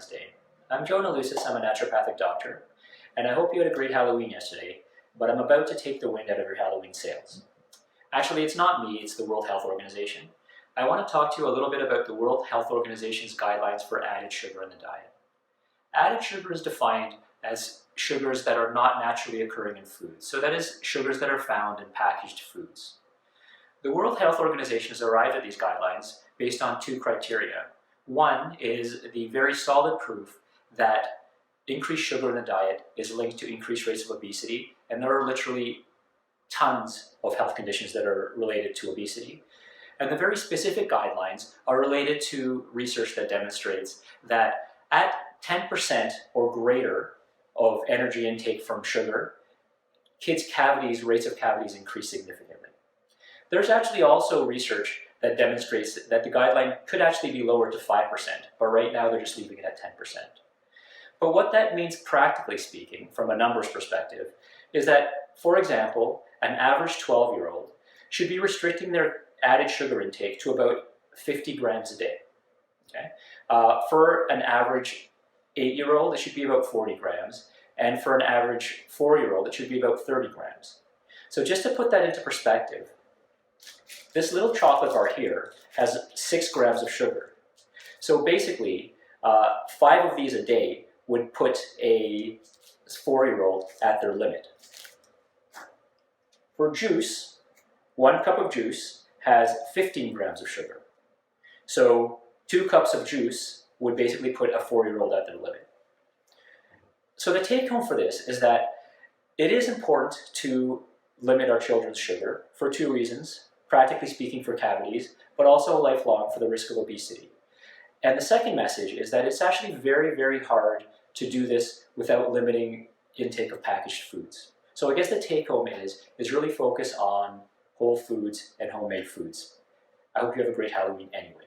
Wednesday. I'm Jonah Lusis, I'm a naturopathic doctor, and I hope you had a great Halloween yesterday, but I'm about to take the wind out of your Halloween sails. Actually, it's not me, it's the World Health Organization. I want to talk to you a little bit about the World Health Organization's guidelines for added sugar in the diet. Added sugar is defined as sugars that are not naturally occurring in foods, so that is sugars that are found in packaged foods. The World Health Organization has arrived at these guidelines based on two criteria. One is the very solid proof that increased sugar in the diet is linked to increased rates of obesity, and there are literally tons of health conditions that are related to obesity. And the very specific guidelines are related to research that demonstrates that at 10% or greater of energy intake from sugar, kids' cavities, rates of cavities increase significantly. There's actually also research that demonstrates that the guideline could actually be lowered to 5%, but right now they're just leaving it at 10%. But what that means practically speaking, from a numbers perspective, is that, for example, an average 12-year-old should be restricting their added sugar intake to about 50 grams a day. Okay? For an average 8-year-old, it should be about 40 grams, and for an average 4-year-old, it should be about 30 grams. So just to put that into perspective, this little chocolate bar here has 6 grams of sugar. So basically, 5 of these a day would put a 4-year-old at their limit. For juice, 1 cup of juice has 15 grams of sugar. So 2 cups of juice would basically put a 4-year-old at their limit. So the take home for this is that it is important to limit our children's sugar for 2 reasons. Practically speaking, for cavities, but also lifelong for the risk of obesity. And the second message is that it's actually very, very hard to do this without limiting intake of packaged foods. So I guess the take home is really focus on whole foods and homemade foods. I hope you have a great Halloween anyway.